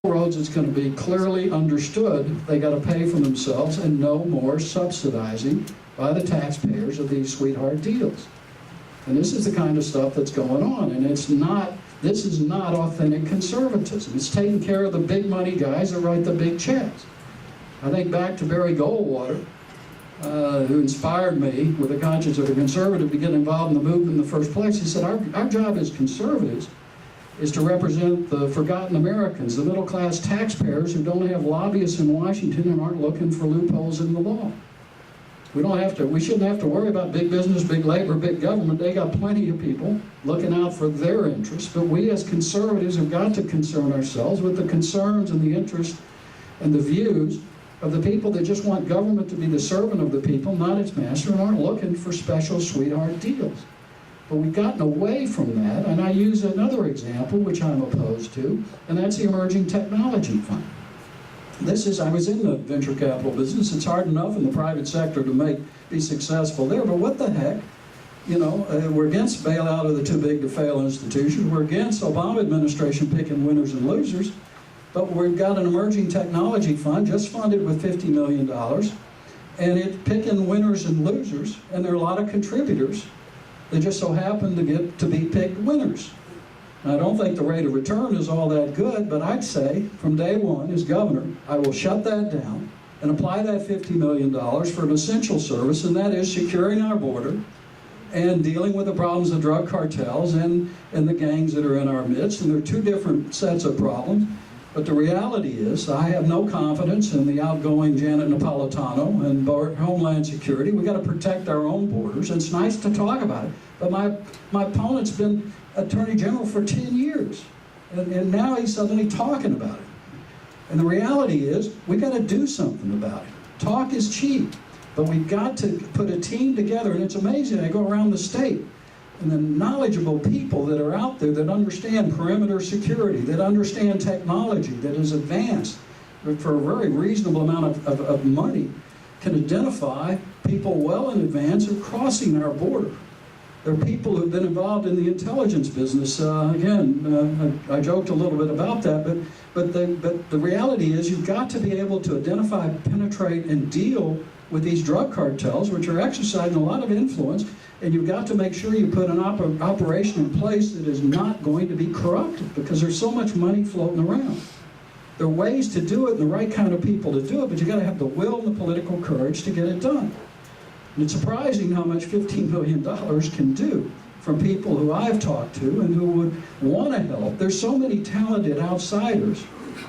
Roads, it's going to be clearly understood they got to pay for themselves and no more subsidizing by the taxpayers of these sweetheart deals. And this is the kind of stuff that's going on, and this is not authentic conservatism. It's taking care of the big money guys that write the big checks. I think back to Barry Goldwater, who inspired me with a conscience of a conservative to get involved in the movement in the first place. He said, our job as conservatives is to represent the forgotten Americans, the middle-class taxpayers who don't have lobbyists in Washington and aren't looking for loopholes in the law. We shouldn't have to worry about big business, big labor, big government. They got plenty of people looking out for their interests, but we as conservatives have got to concern ourselves with the concerns and the interests and the views of the people that just want government to be the servant of the people, not its master, and aren't looking for special sweetheart deals. But we've gotten away from that, and I use another example, which I'm opposed to, and that's the Emerging Technology Fund. I was in the venture capital business. It's hard enough in the private sector to be successful there, but what the heck? We're against bailout of the too big to fail institutions. We're against Obama administration picking winners and losers, but we've got an Emerging Technology Fund just funded with $50 million, and it's picking winners and losers, and there are a lot of contributors that just so happen to get to be picked winners. I don't think the rate of return is all that good, but I'd say from day one as governor, I will shut that down and apply that $50 million for an essential service, and that is securing our border and dealing with the problems of drug cartels and the gangs that are in our midst. And there are two different sets of problems. But the reality is, I have no confidence in the outgoing Janet Napolitano and Homeland Security. We've got to protect our own borders. It's nice to talk about it, but my opponent's been Attorney General for 10 years, and now he's suddenly talking about it. And the reality is, we've got to do something about it. Talk is cheap, but we've got to put a team together, and it's amazing. I go around the state, and the knowledgeable people that are out there that understand perimeter security, that understand technology, that is advanced for a very reasonable amount of money, can identify people well in advance of crossing our border. There are people who've been involved in the intelligence business. I joked a little bit about that, but the reality is you've got to be able to identify, penetrate, and deal with these drug cartels, which are exercising a lot of influence, and you've got to make sure you put an operation in place that is not going to be corrupted, because there's so much money floating around. There are ways to do it and the right kind of people to do it, but you've got to have the will and the political courage to get it done. And it's surprising how much $15 million can do from people who I've talked to and who would want to help. There's so many talented outsiders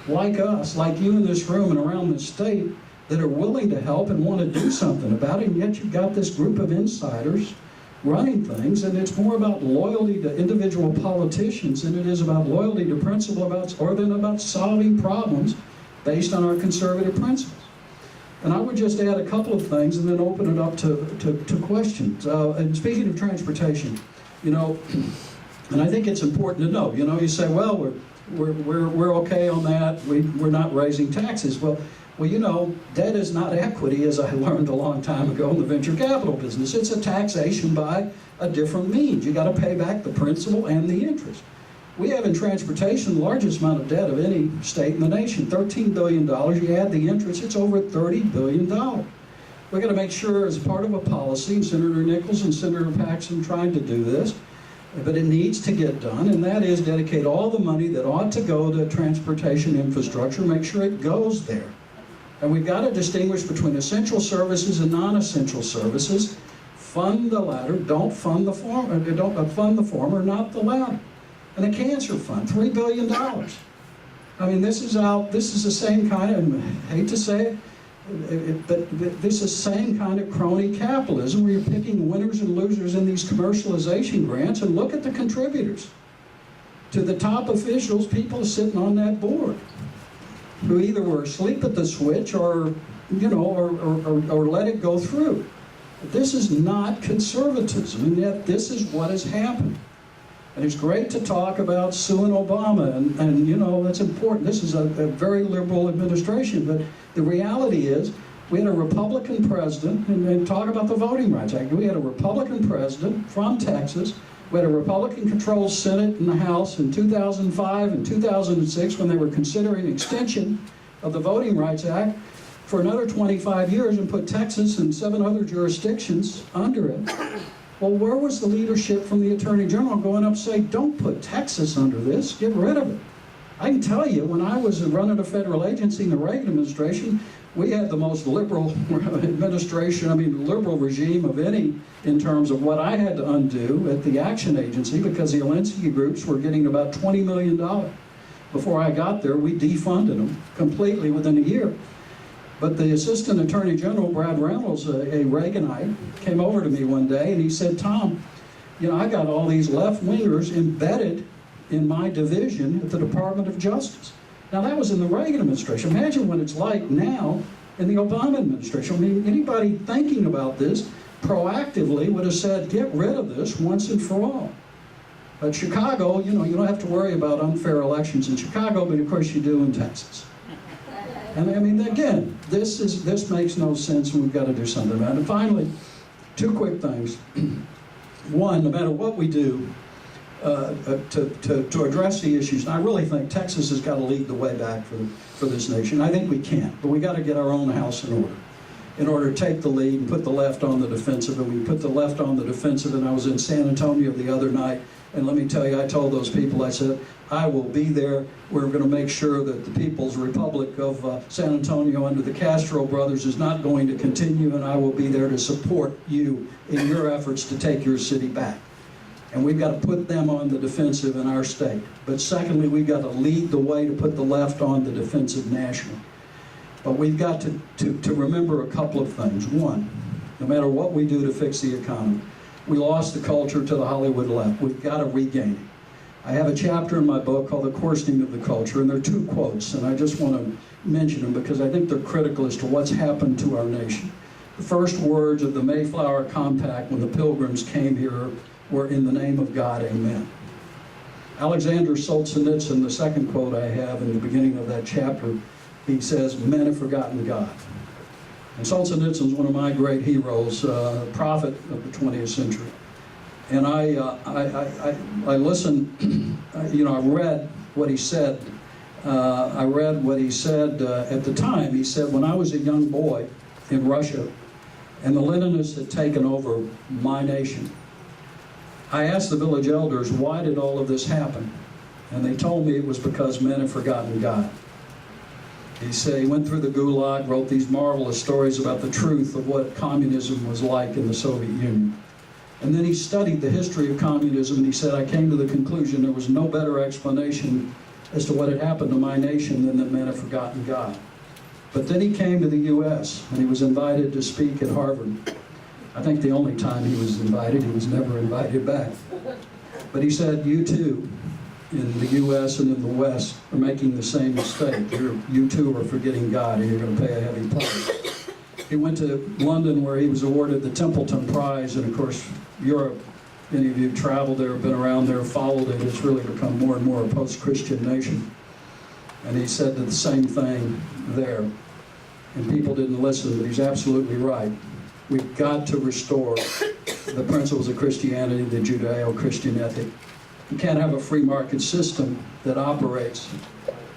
like us, like you in this room and around the state, that are willing to help and want to do something about it, and yet you've got this group of insiders running things, and it's more about loyalty to individual politicians than it is about loyalty to principle or than about solving problems based on our conservative principles. And I would just add a couple of things and then open it up to questions. And speaking of transportation, and I think it's important to know, you say, well, we're okay on that, we're not raising taxes. Well, debt is not equity, as I learned a long time ago in the venture capital business. It's a taxation by a different means. You got to pay back the principal and the interest. We have in transportation the largest amount of debt of any state in the nation, $13 billion. You add the interest, it's over $30 billion. We've got to make sure as part of a policy, and Senator Nichols and Senator Paxton tried to do this, but it needs to get done, and that is dedicate all the money that ought to go to transportation infrastructure, make sure it goes there. And we've got to distinguish between essential services and non-essential services. Fund the latter, don't fund the former, fund the former, not the latter. And the cancer fund, $3 billion. I mean, this is the same kind of, I hate to say it, but this is the same kind of crony capitalism where you're picking winners and losers in these commercialization grants, and look at the contributors. To the top officials, people sitting on that board, who either were asleep at the switch or let it go through. This is not conservatism, and yet this is what has happened. And it's great to talk about suing Obama, and that's important. This is a very liberal administration, but the reality is we had a Republican president, and talk about the Voting Rights Act. We had a Republican president from Texas We had a Republican-controlled Senate and the House in 2005 and 2006 when they were considering extension of the Voting Rights Act for another 25 years and put Texas and 7 other jurisdictions under it. Well, where was the leadership from the Attorney General going up saying, don't put Texas under this, get rid of it? I can tell you, when I was running a federal agency in the Reagan administration, we had the most liberal liberal regime of any in terms of what I had to undo at the Action Agency because the Alinsky groups were getting about $20 million. Before I got there, we defunded them completely within a year. But the Assistant Attorney General, Brad Reynolds, a Reaganite, came over to me one day and he said, Tom, you know, I got all these left-wingers embedded in my division at the Department of Justice. Now that was in the Reagan administration. Imagine what it's like now in the Obama administration. I mean, anybody thinking about this proactively would have said, get rid of this once and for all. But Chicago, you know, you don't have to worry about unfair elections in Chicago, but of course you do in Texas. And I mean, again, this makes no sense and we've got to do something about it. And finally, 2 quick things. One, no matter what we do, to address the issues, and I really think Texas has got to lead the way back for this nation. I think we can, but we got to get our own house in order to take the lead and put the left on the defensive. And we put the left on the defensive, and I was in San Antonio the other night, and let me tell you, I told those people, I said, I will be there. We're going to make sure that the People's Republic of San Antonio under the Castro brothers is not going to continue, and I will be there to support you in your efforts to take your city back. And we've got to put them on the defensive in our state. But secondly, we've got to lead the way to put the left on the defensive nationally. But we've got to remember a couple of things. One, no matter what we do to fix the economy, we lost the culture to the Hollywood left. We've got to regain it. I have a chapter in my book called The Coarsening of the Culture, and there are 2 quotes, and I just want to mention them because I think they're critical as to what's happened to our nation. The first words of the Mayflower Compact when the Pilgrims came here were, in the name of God, amen. Alexander Solzhenitsyn, the second quote I have in the beginning of that chapter, he says, men have forgotten God. And Solzhenitsyn is one of my great heroes, prophet of the 20th century. And I listened, you know, I read what he said. I read what he said at the time. He said, when I was a young boy in Russia and the Leninists had taken over my nation, I asked the village elders, why did all of this happen? And they told me it was because men have forgotten God. He said he went through the Gulag, wrote these marvelous stories about the truth of what communism was like in the Soviet Union. And then he studied the history of communism, and he said, I came to the conclusion there was no better explanation as to what had happened to my nation than that men have forgotten God. But then he came to the U.S., and he was invited to speak at Harvard. I think the only time he was invited, he was never invited back. But he said, you too, in the U.S. and in the West, are making the same mistake. You too are forgetting God, and you're going to pay a heavy price. He went to London, where he was awarded the Templeton Prize, and of course, Europe, any of you have traveled there, been around there, followed it, it's really become more and more a post-Christian nation. And he said the same thing there. And people didn't listen, but he's absolutely right. We've got to restore the principles of Christianity, the Judeo-Christian ethic. You can't have a free market system that operates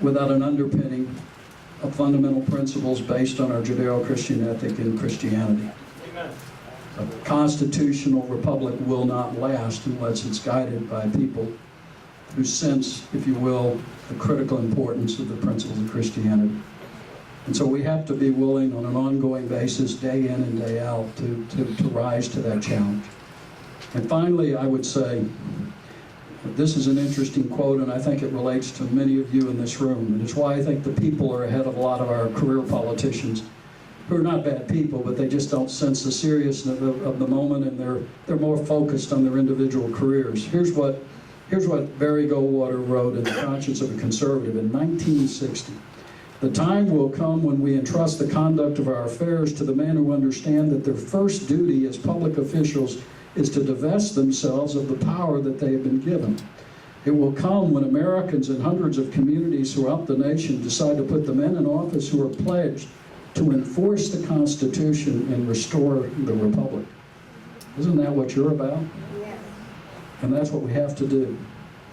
without an underpinning of fundamental principles based on our Judeo-Christian ethic and Christianity. Amen. A constitutional republic will not last unless it's guided by people who sense, if you will, the critical importance of the principles of Christianity. And so we have to be willing on an ongoing basis, day in and day out, to rise to that challenge. And finally, I would say, this is an interesting quote, and I think it relates to many of you in this room. And it's why I think the people are ahead of a lot of our career politicians, who are not bad people, but they just don't sense the seriousness of the moment, and they're more focused on their individual careers. Here's what Barry Goldwater wrote in The Conscience of a Conservative in 1960. The time will come when we entrust the conduct of our affairs to the men who understand that their first duty as public officials is to divest themselves of the power that they have been given. It will come when Americans in hundreds of communities throughout the nation decide to put the men in office who are pledged to enforce the Constitution and restore the Republic. Isn't that what you're about? Yes. And that's what we have to do.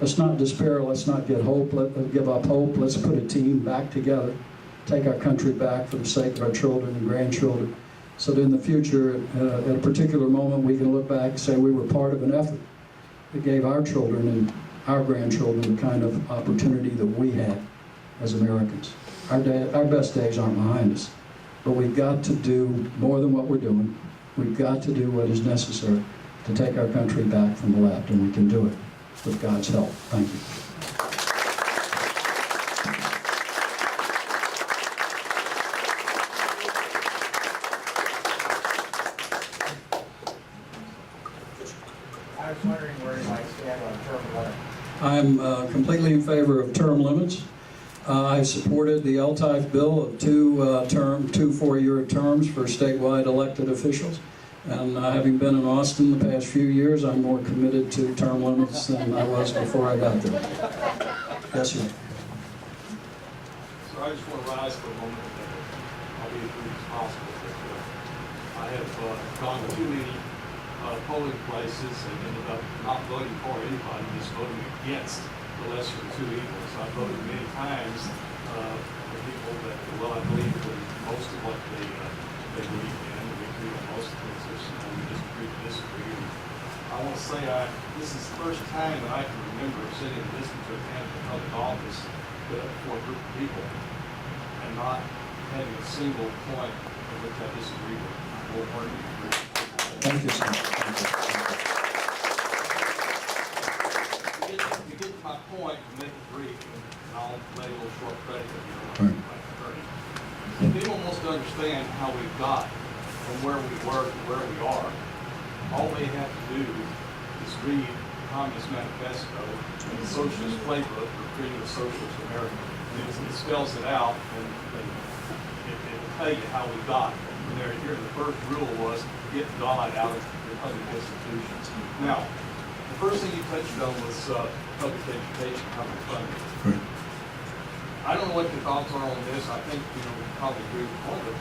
Let's not despair, let's not give up hope, let's put a team back together, take our country back for the sake of our children and grandchildren, so that in the future, at a particular moment, we can look back and say we were part of an effort that gave our children and our grandchildren the kind of opportunity that we had as Americans. Our best days aren't behind us, but we've got to do more than what we're doing. We've got to do what is necessary to take our country back from the left, and we can do it with God's help. Thank you. I was wondering where you might stand on term limits. I'm completely in favor of term limits. I supported the LTIFE bill of two four-year terms for statewide elected officials. And having been in Austin the past few years, I'm more committed to term limits than I was before I got there. Yes, sir. So I just want to rise for a moment. I'll be as brief as possible. I have gone to too many polling places and ended up not voting for anybody, just voting against the lesser of two evils. I've voted many times for people that, well, I believe in most of what they believe in. We agree on most things. We disagree. And I want to say this is the first time that I can remember sitting and listening to a candidate for public office put up before a group of people and not having a single point of which I disagree with. I wholeheartedly agree. Thank you, sir. To get to my point, to make it brief, and I'll lay a little short credit to you, like attorney. If anyone wants to understand how we got from where we were to where we are, all they have to do is read the Communist Manifesto and the Socialist Playbook for creating a Socialist America. It spells it out, and it will tell you how we got from there to here. The first rule was get God out of your public institutions. Now, the first thing you touched on was public education, public funding. Right. I don't know what your thoughts are on this. I think we probably agree with all of it.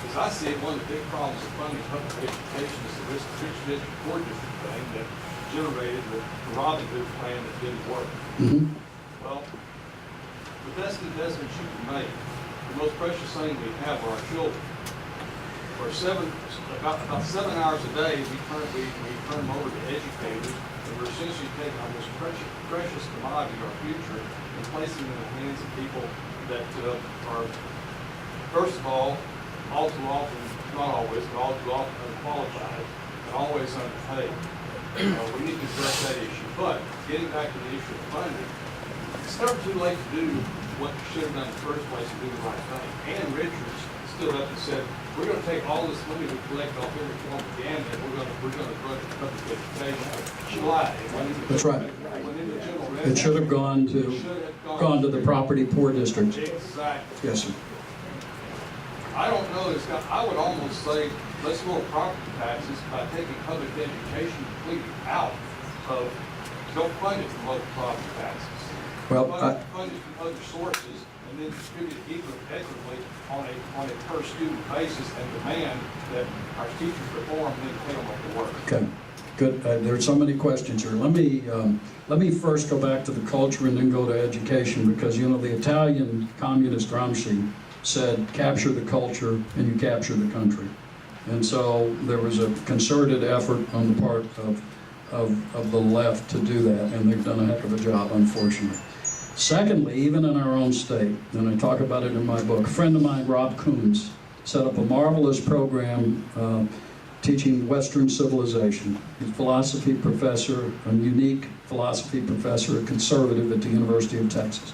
As I see it, one of the big problems of funding public education is the rich district, poor district thing that generated the Robin Hood plan that didn't work. Mm-hmm. Well, the best investments you can make, the most precious thing we have are our children. For about 7 hours a day, we turn them over to educators, and we're essentially taking our most precious commodity, our future, and placing it in the hands of people that are, first of all too often, not always, but all too often unqualified and always underpaid. We need to address that issue. But getting back to the issue of funding, it's never too late to do what you should have done in the first place and do the right thing. Ann Richards stood up and said, we're going to take all this money we collect off every form of gambling and we're going to run public education. She lied. That's right. It should have gone to the property poor districts. Exactly. Yes, sir. I don't know. I would almost say let's lower property taxes by taking public education completely out of. Don't fund it from other property taxes. Well, fund it from other sources and then distribute it equitably on a per student basis and demand that our teachers perform and then pay them what they work. Okay. Good. There are so many questions here. Let me first go back to the culture and then go to education, because you know the Italian communist Gramsci said, capture the culture and you capture the country. And so there was a concerted effort on the part of the left to do that, and they've done a heck of a job, unfortunately. Secondly, even in our own state, and I talk about it in my book, a friend of mine, Rob Coons, set up a marvelous program teaching Western civilization. He's a philosophy professor, a unique philosophy professor, a conservative at the University of Texas.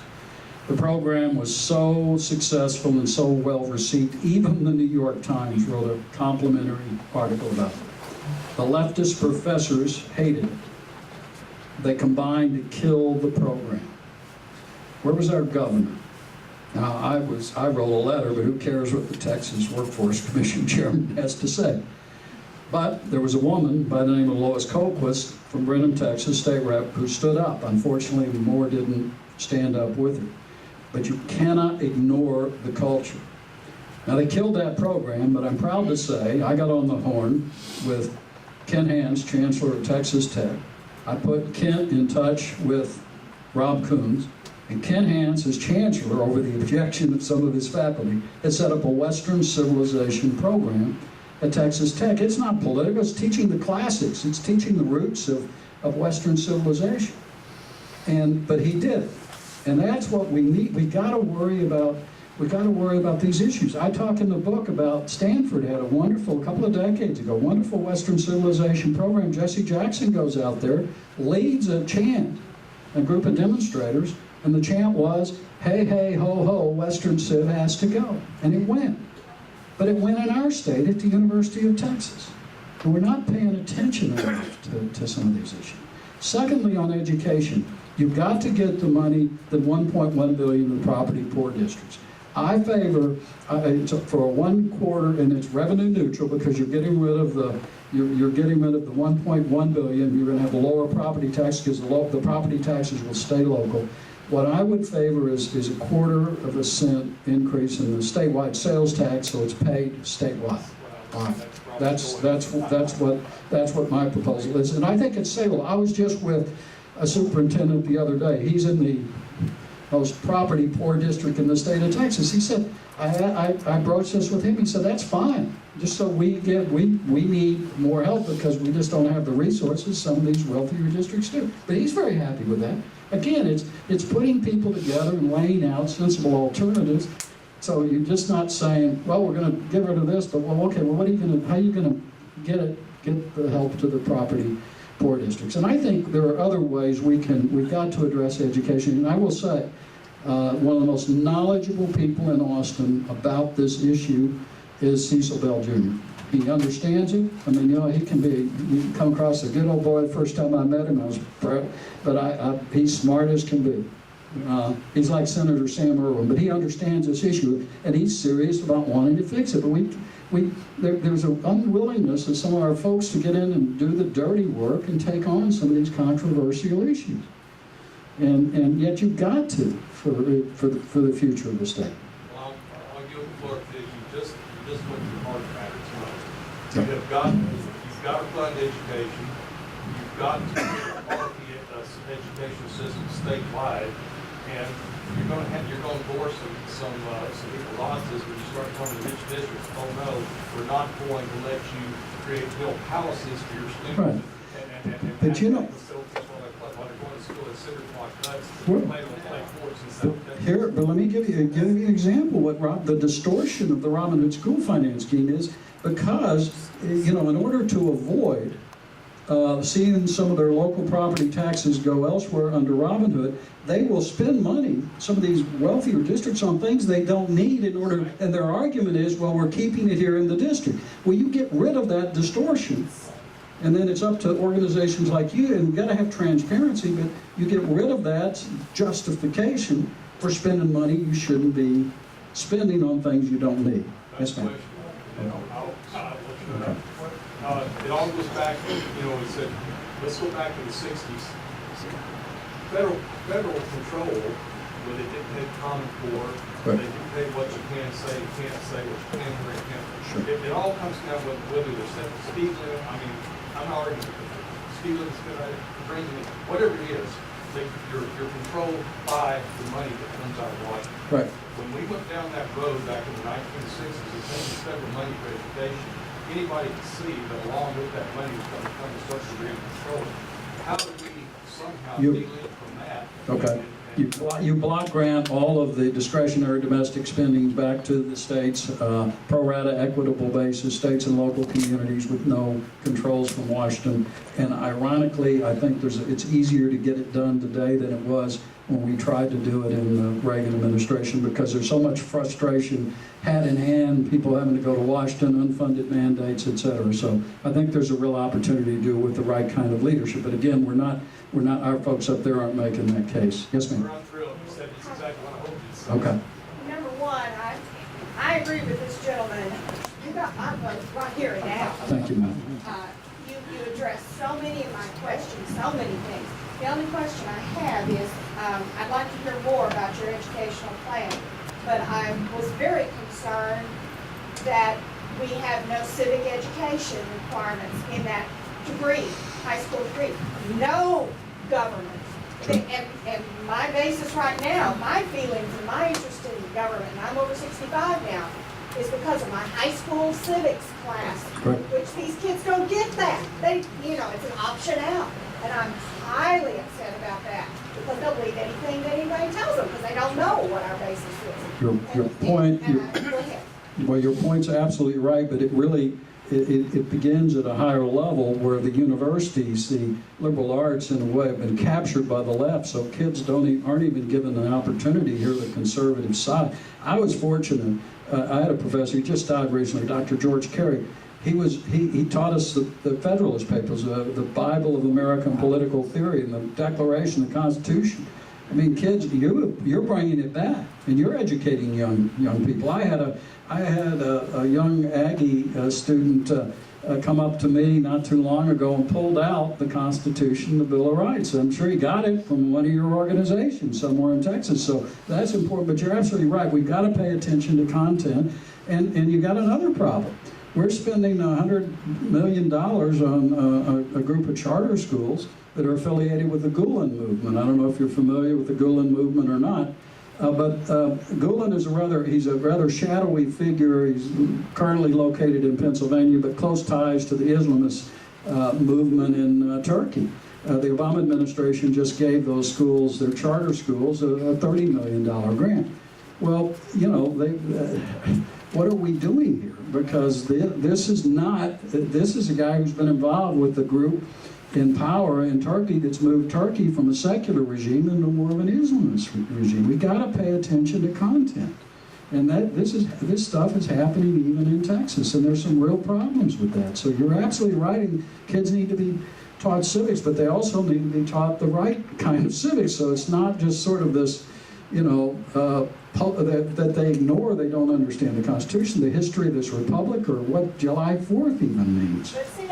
The program was so successful and so well received, even the New York Times wrote a complimentary article about it. The leftist professors hated it. They combined to kill the program. Where was our governor? Now, I wrote a letter, but who cares what the Texas Workforce Commission chairman has to say? But there was a woman by the name of Lois Colquist from Brenham, Texas, state rep, who stood up. Unfortunately, Moore didn't stand up with her. But you cannot ignore the culture. Now, they killed that program, but I'm proud to say I got on the horn with Ken Hans, Chancellor of Texas Tech. I put Kent in touch with Rob Coons, and Ken Hans, as chancellor, over the objection of some of his faculty, has set up a Western civilization program at Texas Tech. It's not political, it's teaching the classics, it's teaching the roots of Western civilization. But he did it. And that's what we need. We gotta worry about these issues. I talk in the book about Stanford had a couple of decades ago, wonderful Western civilization program. Jesse Jackson goes out there, leads a chant, a group of demonstrators, and the chant was, hey, hey, ho, ho, Western Civ has to go. And it went. But it went in our state at the University of Texas. And we're not paying attention enough to some of these issues. Secondly, on education, you've got to get the money, the $1.1 billion in the property poor districts. I favor, for a 1/4, and it's revenue neutral because you're getting rid of the $1.1 billion. You're going to have a lower property tax because the property taxes will stay local. What I would favor is a 1/4 cent increase in the statewide sales tax, so it's paid statewide. That's what my proposal is, and I think it's saleable. I was just with a superintendent the other day. He's in the most property poor district in the state of Texas. He said, I broached this with him. He said, that's fine. Just so we need more help because we just don't have the resources some of these wealthier districts do. But he's very happy with that. Again, it's putting people together and laying out sensible alternatives. So you're just not saying, well, we're going to get rid of this, but well, okay, well, how are you going to get the help to the property poor districts? And I think there are other ways we've got to address education. And I will say, one of the most knowledgeable people in Austin about this issue is Cecil Bell Jr. He understands it. I mean, he can come across a good old boy the first time I met him. But he's smart as can be. He's like Senator Sam Erwin, but he understands this issue, and he's serious about wanting to fix it. But there's an unwillingness of some of our folks to get in and do the dirty work and take on some of these controversial issues. And yet you've got to for the future of the state. Well, I'll give the floor to you. You just went to the hard matters. You've got to fund education. You've got to part the education system statewide, and you're going to bore some people's audiences when you start going to rich districts. Oh no, we're not going to let you build palaces for your students. Right. And but you know, here, but let me give you an example. What the distortion of the Robin Hood school finance scheme is, because in order to avoid seeing some of their local property taxes go elsewhere under Robin Hood, they will spend money, some of these wealthier districts, on things they don't need and their argument is, well, we're keeping it here in the district. Well, you get rid of that distortion, and then it's up to organizations like you, and we've got to have transparency, but you get rid of that justification for spending money you shouldn't be spending on things you don't need. Yes, ma'am. Okay. It all goes back, we said, let's go back to the 60s. Federal control, where they dictate Common Core, right. They dictate what you can say, you can't say, what you can or can't. Sure. It all comes down to whether they're setting the speed limit. I mean, I'm not arguing with the speed limit's a good idea, drinking it, whatever it is, you're controlled by the money that comes out of Washington. Right. When we went down that road back in the 1960s, it came to federal money for education. Anybody can see that along with that money is going to come a social degree of control. How do we somehow delink from that? Okay. You block grant all of the discretionary domestic spending back to the states, pro rata equitable basis, states and local communities with no controls from Washington. And ironically, I think it's easier to get it done today than it was when we tried to do it in the Reagan administration, because there's so much frustration, hand in hand, people having to go to Washington, unfunded mandates, et cetera. So I think there's a real opportunity to do it with the right kind of leadership. But again, our folks up there aren't making that case. Yes, ma'am. I'm thrilled. You said it's exactly what I hoped you'd say. Okay. Number one, I agree with this gentleman. I'm right here and now. Thank you, ma'am. You addressed so many of my questions, so many things. The only question I have is, I'd like to hear more about your educational plan, but I was very concerned that we have no civic education requirements in that degree. high school degree. No government. And my basis right now, my feelings and my interest in government, and I'm over 65 now, is because of my high school civics class, Right. which these kids don't get that. They, it's an option out. And I'm highly upset about that because they'll believe anything that anybody tells them because they don't know what our basis is. Your point, Go ahead. well, your point's absolutely right, but it really, it begins at a higher level where the universities, the liberal arts in a way have been captured by the left, so kids aren't even given an opportunity to hear the conservative side. I was fortunate, I had a professor, he just died recently, Dr. George Carey. He taught us the Federalist Papers, the Bible of American political theory, and the Declaration, the Constitution. I mean, kids, you're bringing it back, and you're educating young people. I had a young Aggie student come up to me not too long ago and pulled out the Constitution, the Bill of Rights. I'm sure he got it from one of your organizations somewhere in Texas. So that's important. But you're absolutely right. We've got to pay attention to content, and you got another problem. We're spending $100 million on a group of charter schools that are affiliated with the Gulen movement. I don't know if you're familiar with the Gulen movement or not, but Gulen is he's a rather shadowy figure. He's currently located in Pennsylvania, but close ties to the Islamist movement in Turkey. The Obama administration just gave those schools, their charter schools, a $30 million grant. Well, what are we doing here? Because this is a guy who's been involved with the group in power in Turkey that's moved Turkey from a secular regime into more of an Islamist regime. We got to pay attention to content. And this stuff is happening even in Texas, and there's some real problems with that. So you're absolutely right, and kids need to be taught civics, but they also need to be taught the right kind of civics. So it's not just sort of this, that they ignore, they don't understand the Constitution, the history of this republic, or what July 4th even means. But see,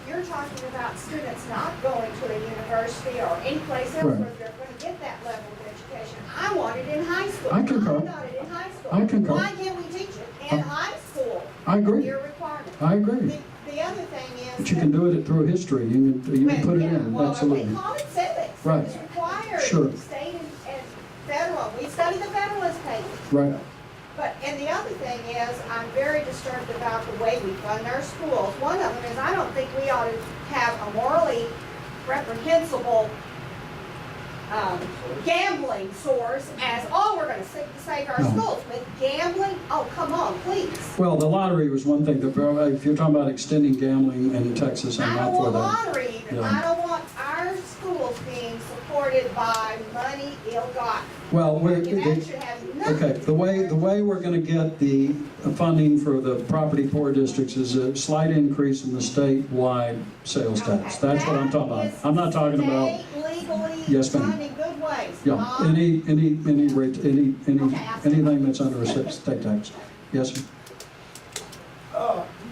you're talking about students not going to a university or any place else Right. where they're going to get that level of education. I want it in high school. I concur. I got it in high school. I concur. Why can't we teach it in high school? I agree. Your requirement. I agree. The other thing is. But you can do it through history. You can put it in, Well, absolutely. we call it civics. Right. It's required. Sure. State and federal. We study the Federalist Papers. Right. And the other thing is, I'm very disturbed about the way we fund our schools. One of them is I don't think we ought to have a morally reprehensible gambling source as, we're going to save our No. schools. But gambling, come on, please. Well, the lottery was one thing. If you're talking about extending gambling in Texas, I'm I not don't for want that. lottery even. Yeah. I don't want our schools being supported by money ill-gotten. Well, That should have nothing okay. to The way we're going to get the funding for the property poor districts is a slight increase in the statewide sales tax. Okay, That's what I'm talking about. that is I'm not talking about. state legally Yes, ma'am. done in good ways. Yeah, not- any rate, Okay, anything that's under a state tax. Yes, sir.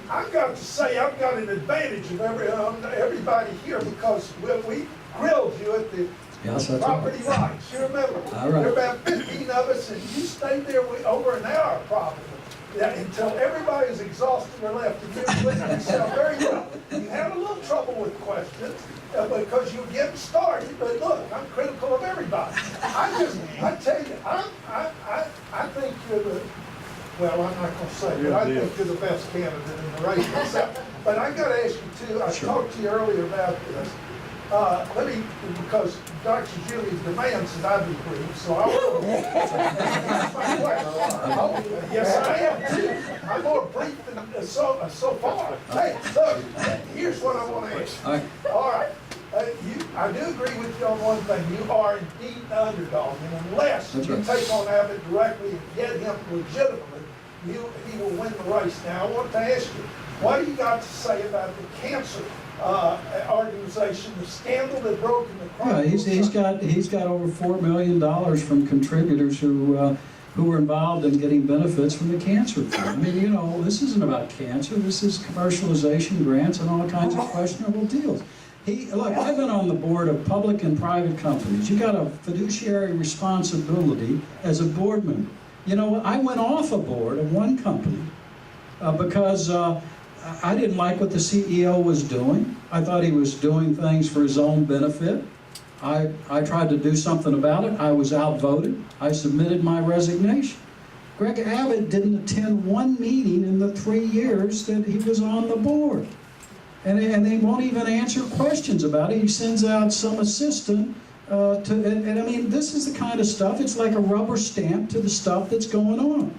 I've got to say, I've got an advantage of everybody here because we grilled you at the Yes, that's property right. rights. You remember? All right. There were about 15 of us, and you stayed there over an hour probably. Until everybody was exhausted or left. And you explained yourself very well. You had a little trouble with questions because you were getting started. But look, I'm critical of everybody. I tell you, I think you're the. Well, I'm not going to say, but I think you're the best candidate in the race myself. But I got to ask you too. I talked to you earlier about this. Because Dr. Julia's demands that I be brief, so I will. Yes, I am too. I'm more brief than so far. Hey, look, here's what I want to ask. All right. I do agree with you on one thing. You are indeed the underdog, and unless That's you right. take on Abbott directly and get him legitimately, he will win the race. Now, I want to ask you, what do you got to say about the cancer organization, the scandal that broke in the Chronicles? Yeah, he's got over $4 million from contributors who were involved in getting benefits from the cancer fund. I mean, this isn't about cancer. This is commercialization grants and all kinds of questionable deals. Look, I've been on the board of public and private companies. You got a fiduciary responsibility as a board member. You know what? I went off a board of one company because I didn't like what the CEO was doing. I thought he was doing things for his own benefit. I tried to do something about it. I was outvoted. I submitted my resignation. Greg Abbott didn't attend one meeting in the 3 years that he was on the board. And they won't even answer questions about it. He sends out some assistant and I mean, this is the kind of stuff, it's like a rubber stamp to the stuff that's going on.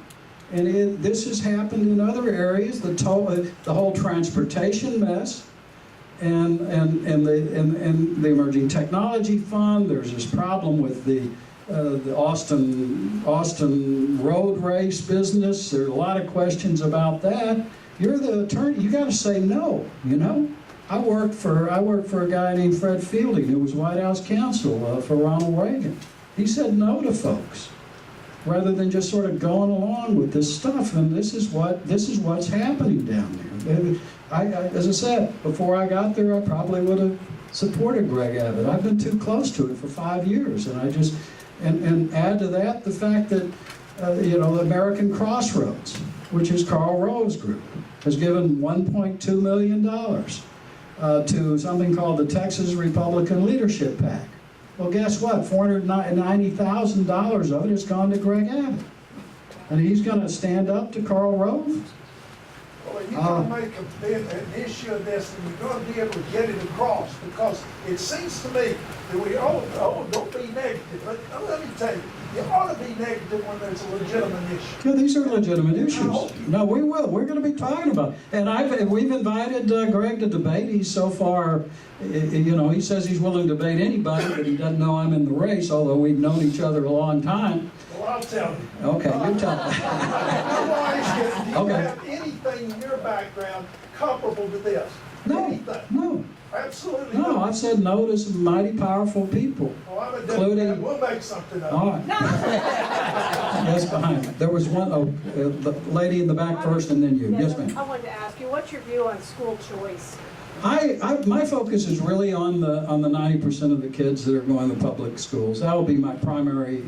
And this has happened in other areas, the whole transportation mess, and the Emerging Technology Fund. There's this problem with the Austin road race business. There are a lot of questions about that. You're the attorney. You got to say no. You know, I worked for a guy named Fred Fielding, who was White House counsel for Ronald Reagan. He said no to folks, rather than just sort of going along with this stuff. And this is what's happening down there. As I said, before I got there, I probably would have supported Greg Abbott. I've been too close to it for 5 years, and I just and add to that the fact that the American Crossroads, which is Karl Rove's group, has given $1.2 million to something called the Texas Republican Leadership PAC. Well, guess what? $490,000 of it has gone to Greg Abbott. And he's going to stand up to Karl Rove? Well, you're going to make an issue of this, and you're going to be able to get it across, because it seems to me that we don't be negative. But let me tell you, you ought to be negative when there's a legitimate issue. Yeah, these are legitimate issues. No, we will. We're going to be talking about it. And we've invited Greg to debate. He's so far, he says he's willing to debate anybody, but he doesn't know I'm in the race, although we've known each other a long time. Well, I'll tell you. Okay, you tell me. Do you have anything in your background comparable to this? No, Anything? no. Absolutely No, not. I've said no to some mighty powerful people. Well, I'm a including- Democrat. We'll make something up. All right. Yes, behind me. There was one, the lady in the back first, and then you. Yes, ma'am. I wanted to ask you, what's your view on school choice? My focus is really on the 90% of the kids that are going to public schools. That will be my primary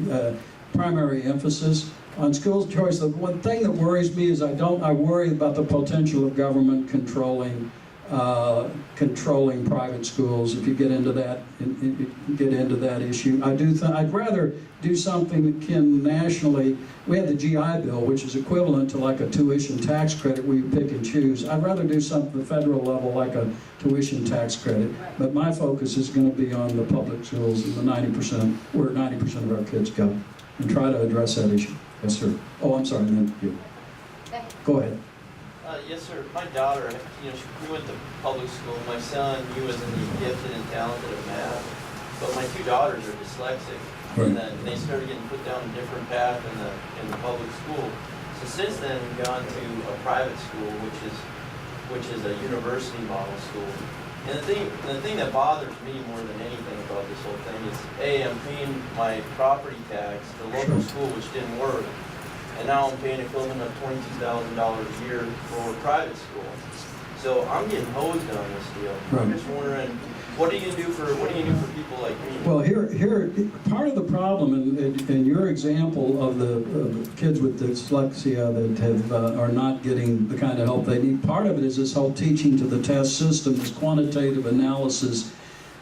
emphasis on school choice. The one thing that worries me is I worry about the potential of government controlling private schools. If you get into that issue, I'd rather do something that can nationally. We have the GI Bill, which is equivalent to like a tuition tax credit where you pick and choose. I'd rather do something at the federal level like a tuition tax credit. But my focus is going to be on the public schools and the 90%, where 90% of our kids go, and try to address that issue. Yes, sir. Oh, I'm sorry, then you. Go ahead. Yes, sir. My daughter, we went to public school. My son, he was in the gifted and talented of math, but my two daughters are dyslexic, Right. and then they started getting put down a different path in the public school. So since then, we've gone to a private school, which is a university model school. And the thing that bothers me more than anything about this whole thing is, I'm paying my property tax to the local school, which didn't work. And now I'm paying equivalent of $22,000 a year for private school. So I'm getting hosed on this deal. Right. I'm just wondering, what are you gonna do for people like me? Well, here, part of the problem, in your example of the kids with dyslexia that are not getting the kind of help they need, part of it is this whole teaching to the test system, this quantitative analysis,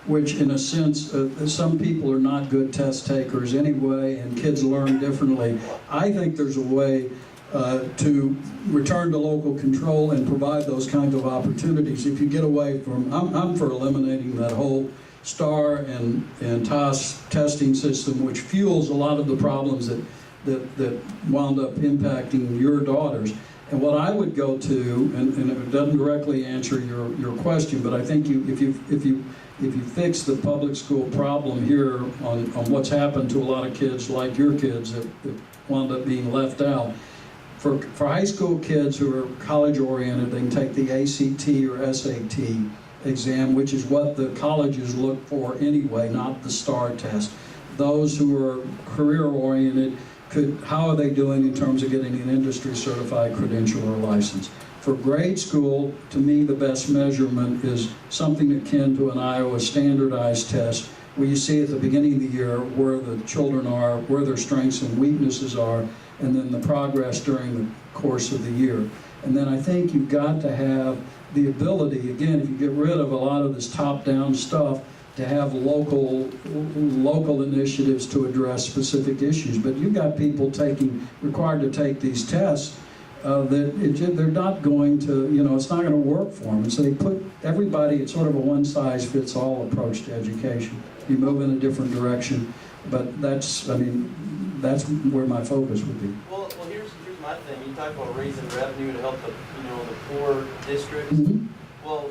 which in a sense, some people are not good test takers anyway, and kids learn differently. I think there's a way to return to local control and provide those kinds of opportunities. If you get away from, I'm for eliminating that whole STAR and TOS testing system, which fuels a lot of the problems that wound up impacting your daughters. And what I would go to, and it doesn't directly answer your question, but I think if you fix the public school problem here on what's happened to a lot of kids like your kids that wound up being left out, for high school kids who are college oriented, they can take the ACT or SAT exam, which is what the colleges look for anyway, not the STAR test. Those who are career oriented, how are they doing in terms of getting an industry certified credential or license? For grade school, to me, the best measurement is something akin to an Iowa standardized test, where you see at the beginning of the year where the children are, where their strengths and weaknesses are, and then the progress during the course of the year. And then I think you've got to have the ability, again, if you get rid of a lot of this top-down stuff, to have local initiatives to address specific issues. But you've got people required to take these tests they're not going to, it's not going to work for them. And so they put everybody, it's sort of a one-size-fits-all approach to education. You move in a different direction, but that's where my focus would be. Well, here's my thing. You talk about raising revenue to help the poor districts. Mm-hmm. Well,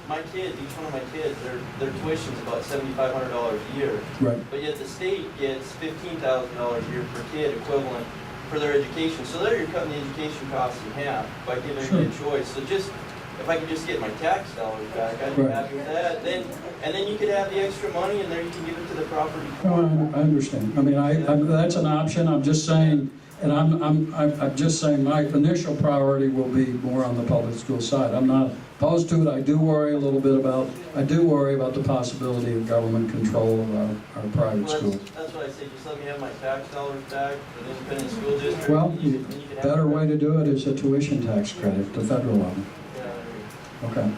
my kids, each one of my kids, their tuition's about $7,500 a year. Right. But yet the state gets $15,000 a year per kid equivalent for their education. So there you're cutting the education costs in half by giving them a choice. So if I could just get my tax dollars back, I'd be happy with that. And then you could have the extra money and there you can give it to the property. No, I understand. I mean, that's an option. I'm just saying, and I'm just saying my initial priority will be more on the public school side. I'm not opposed to it. I do worry about the possibility of government control of our private schools. That's what I say. Just let me have my tax dollars back for the independent school district. Well, and you can have better way to do it is a tuition tax credit, the federal level. Yeah, I agree. Okay.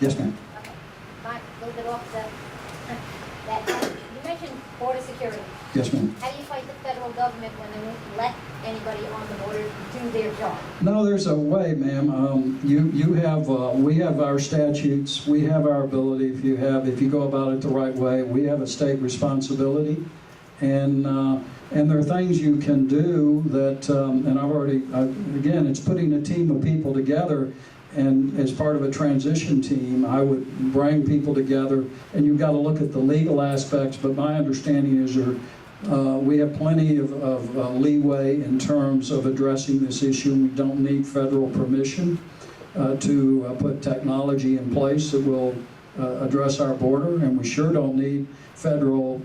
Yes, ma'am. Okay. Mike, a little bit off that. You mentioned border security. Yes, ma'am. How do you fight the federal government when they won't let anybody on the border do their job? No, there's a way, ma'am. We have our statutes, we have our ability. If you go about it the right way, we have a state responsibility, and there are things you can do that. And again, it's putting a team of people together. And as part of a transition team, I would bring people together, and you've got to look at the legal aspects, but my understanding is we have plenty of leeway in terms of addressing this issue. We don't need federal permission to put technology in place that will address our border, and we sure don't need federal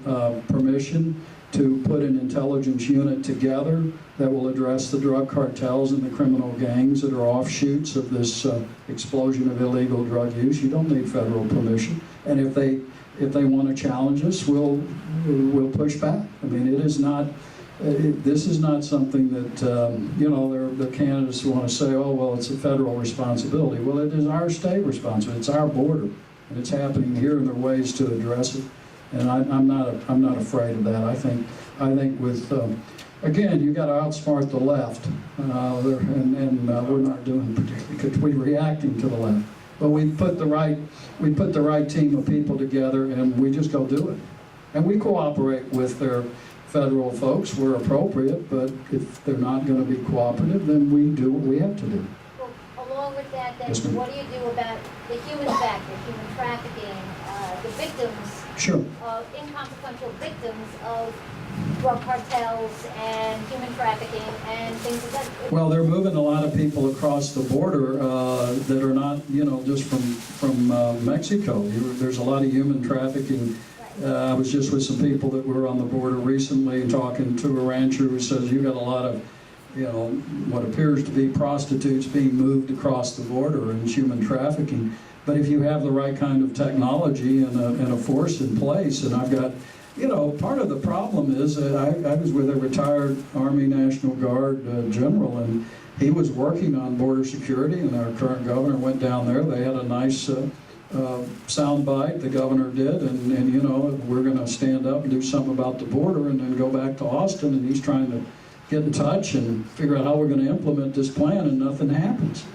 permission to put an intelligence unit together that will address the drug cartels and the criminal gangs that are offshoots of this explosion of illegal drug use. You don't need federal permission. And if they want to challenge us, we'll push back. I mean, this is not something that, the candidates want to say, oh, well, it's a federal responsibility. Well, it is our state responsibility. It's our border. And it's happening here, and there are ways to address it. And I'm not afraid of that. I think with again, you got to outsmart the left, and we're not doing particularly good. We're reacting to the left, but we put the right team of people together, and we just go do it. And we cooperate with their federal folks where appropriate. But if they're not going to be cooperative, then we do what we have to do. Well, along with that, then, Yes, ma'am. what do you do about the human factor, human trafficking, the victims? Sure. Inconsequential victims of drug cartels and human trafficking and things like that. Well, they're moving a lot of people across the border that are not, just from Mexico. There's a lot of human trafficking. I was just with some people that were on the border recently talking to a rancher who says you got a lot of, what appears to be prostitutes being moved across the border and human trafficking. But if you have the right kind of technology and a force in place, and I've got, part of the problem is that I was with a retired Army National Guard general, and he was working on border security, and our current governor went down there. They had a nice sound bite, the governor did, and we're going to stand up and do something about the border and then go back to Austin, and he's trying to get in touch and figure out how we're going to implement this plan, and nothing happens.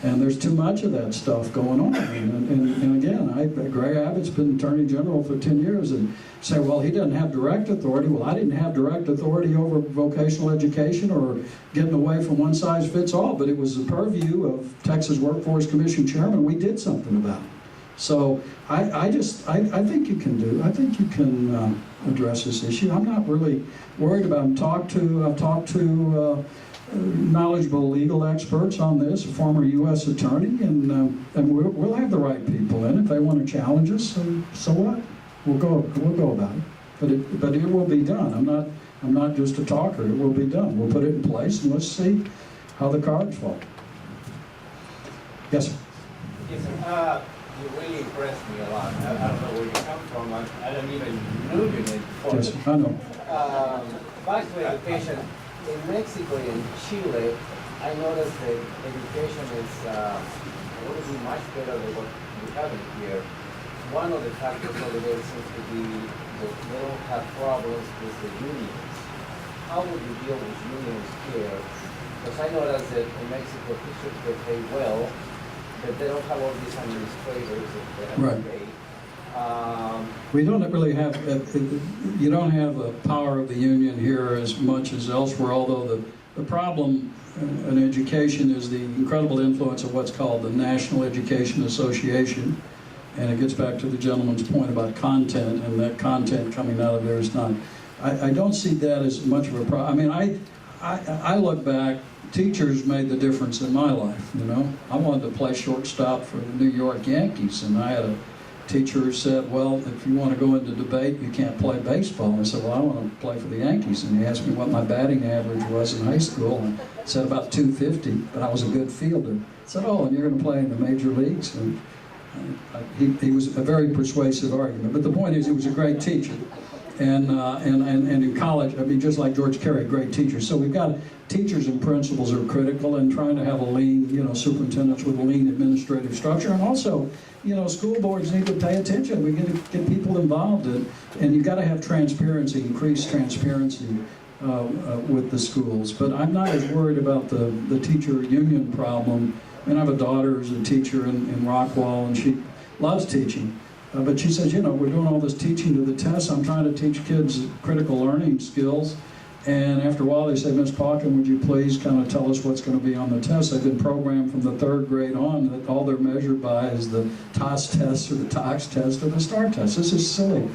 And there's too much of that stuff going on. And again, Greg Abbott's been Attorney General for 10 years and say, well, he doesn't have direct authority. Well, I didn't have direct authority over vocational education or getting away from one size fits all, but it was the purview of Texas Workforce Commission Chairman. We did something about it. So I think you can address this issue. I'm not really worried about it. I've talked to knowledgeable legal experts on this, a former U.S. attorney, and we'll have the right people in. If they want to challenge us, so what? We'll go about it. But it will be done. I'm not just a talker. It will be done. We'll put it in place, and let's see how the cards fall. Yes, sir. Yes, sir. You really impressed me a lot. I don't know where you come from. I don't even knew you did before. Yes, I know. Back to education. In Mexico and Chile, I noticed that education is would be much better than what we have here. One of the factors over there seems to be that they don't have problems with the unions. How would you deal with unions here? Because I know that in Mexico, teachers they pay well, but they don't have all these administrators that they have Right. to pay. We don't really have, you don't have the power of the union here as much as elsewhere, although the problem in education is the incredible influence of what's called the National Education Association. And it gets back to the gentleman's point about content, and that content coming out of there is not. I don't see that as much of a problem. I mean, I look back, teachers made the difference in my life, you know. I wanted to play shortstop for the New York Yankees, and I had a teacher who said, well, if you want to go into debate, you can't play baseball. And I said, well, I want to play for the Yankees. And he asked me what my batting average was in high school, and I said about 250, but I was a good fielder. I said, oh, and you're going to play in the major leagues? And he was a very persuasive argument. But the point is, he was a great teacher. And in college, I mean, just like George Carey, great teachers. So we've got teachers and principals are critical, and trying to have a lean, you know, superintendents with a lean administrative structure. And also, you know, school boards need to pay attention. We get people involved, and you've got to have transparency, increased transparency with the schools. But I'm not as worried about the teacher union problem. And I have a daughter who's a teacher in Rockwall, and she loves teaching. But she says, you know, we're doing all this teaching to the test. I'm trying to teach kids critical learning skills. And after a while, they say, Ms. Pauken, would you please kind of tell us what's going to be on the test? They've been programmed from the 3rd grade on that all they're measured by is the TOS test or the TOX test or the STAR test. This is silly.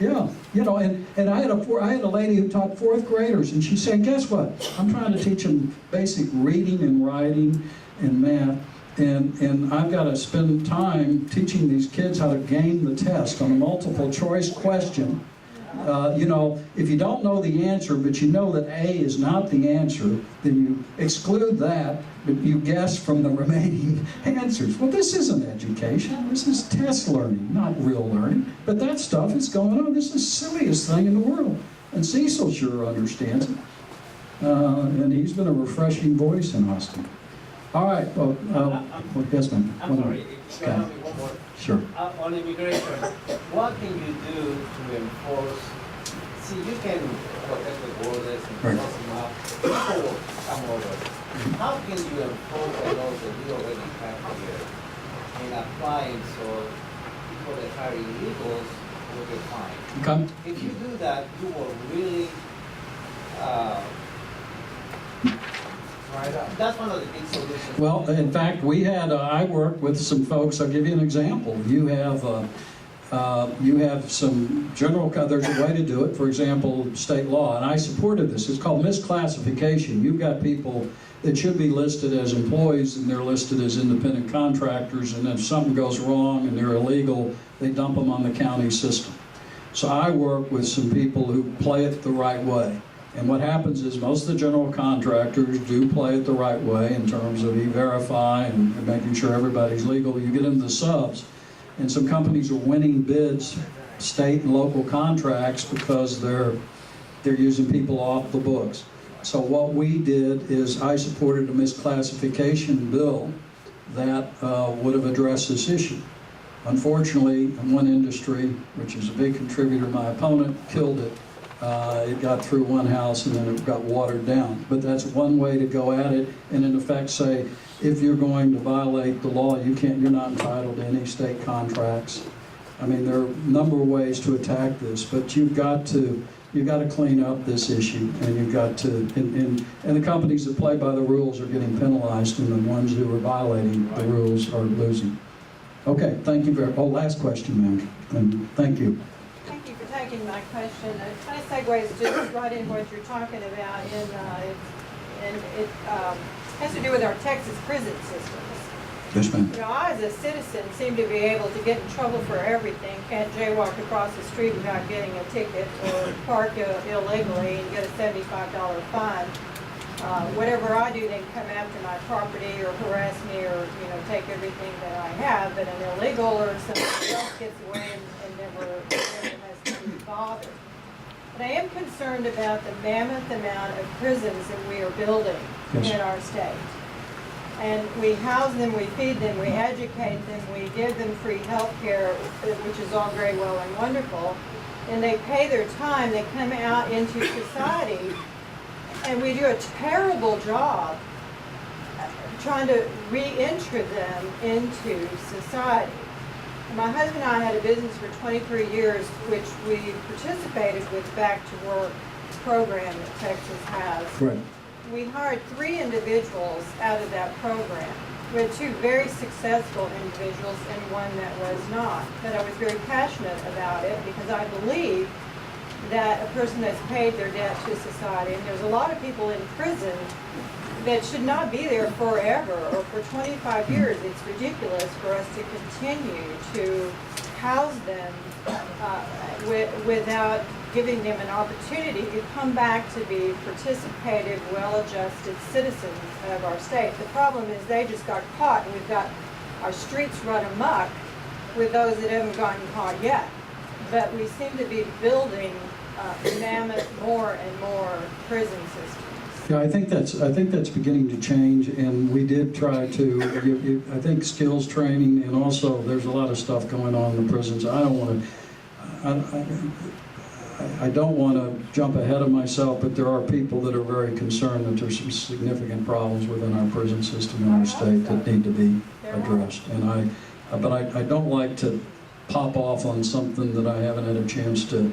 Yeah, you know, and I had a lady who taught 4th graders, and she said, guess what? I'm trying to teach them basic reading and writing and math. And I've got to spend time teaching these kids how to game the test on a multiple choice question. You know, if you don't know the answer, but you know that A is not the answer, then you exclude that, but you guess from the remaining answers. Well, this isn't education. This is test learning, not real learning. But that stuff is going on. This is the silliest thing in the world. And Cecil sure understands it. And he's been a refreshing voice in Austin. All right, well, yes, ma'am. I'm sorry, if you Okay. allow me one more. Sure. On immigration, what can you do to enforce? See, you can protect the borders and Right. close them up. People will come over. How can you enforce the laws that we already have here and apply it so people that are illegals will get fined? Okay. If you do that, you will really, that's one of the big solutions. Well, in fact, we had, I worked with some folks. I'll give you an example. You have some general, there's a way to do it, for example, state law, and I supported this. It's called misclassification. You've got people that should be listed as employees, and they're listed as independent contractors, and if something goes wrong and they're illegal, they dump them on the county system. So I work with some people who play it the right way. And what happens is most of the general contractors do play it the right way in terms of E-Verify and making sure everybody's legal. You get into the subs, and some companies are winning bids, state and local contracts, because they're using people off the books. So what we did is I supported a misclassification bill that would have addressed this issue. Unfortunately, in one industry, which is a big contributor, my opponent killed it. It got through one house and then it got watered down. But that's one way to go at it, and in effect say, if you're going to violate the law, you're not entitled to any state contracts. I mean, there are a number of ways to attack this, but you've got to clean up this issue, and you've got to, and the companies that play by the rules are getting penalized, and the ones who are violating the rules are losing. Okay, thank you last question, ma'am. Thank you. Thank you for taking my question. It kind of segues just right in what you're talking about, and it has to do with our Texas prison systems. Yes, ma'am. You know, I as a citizen seem to be able to get in trouble for everything. Can't jaywalk across the street without getting a ticket, or park illegally and get a $75 fine. Whatever I do, they can come after my property or harass me, or take everything that I have. But an illegal or somebody else gets away and never has to be bothered. But I am concerned about the mammoth amount of prisons that we are building Yes. in our state. And we house them, we feed them, we educate them, we give them free health care, which is all very well and wonderful. And they pay their time, they come out into society, and we do a terrible job trying to re-enter them into society. My husband and I had a business for 23 years, which we participated with Back to Work program that Texas has. Right. We hired 3 individuals out of that program. We had 2 very successful individuals and one that was not. But I was very passionate about it because I believe that a person that's paid their debt to society, and there's a lot of people in prison that should not be there forever or for 25 years. It's ridiculous for us to continue to house them without giving them an opportunity to come back to be participative, well-adjusted citizens of our state. The problem is they just got caught, and we've got our streets run amok with those that haven't gotten caught yet. But we seem to be building mammoth more and more prison systems. Yeah, I think that's beginning to change, and we did try to. I think skills training, and also there's a lot of stuff going on in the prisons. I don't want to jump ahead of myself, but there are people that are very concerned that there's some significant problems within our prison system in our state that need to be addressed. And but I don't like to pop off on something that I haven't had a chance to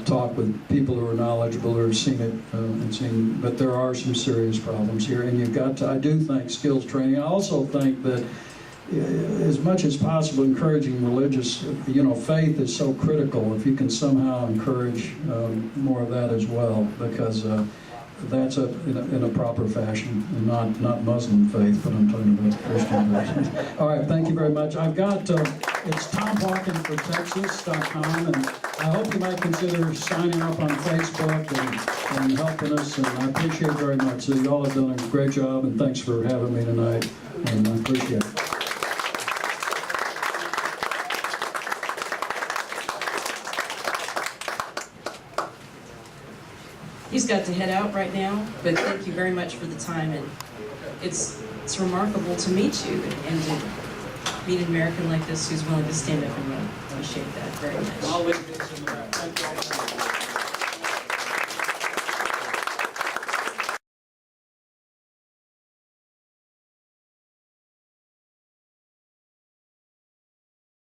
talk with people who are knowledgeable or have seen it, but there are some serious problems here, and you've got to, I do think skills training. I also think that as much as possible encouraging religious, faith is so critical. If you can somehow encourage more of that as well, because that's in a proper fashion, and not Muslim faith, but I'm talking about Christian faith. All right, thank you very much. I've got, it's Pauken for Texas.com, and I hope you might consider signing up on Facebook and helping us, and I appreciate it very much. So you all have done a great job, and thanks for having me tonight, and I appreciate it. He's got to head out right now, but thank you very much for the time. And it's remarkable to meet you and to meet an American like this who's willing to stand up and run. Appreciate that very much.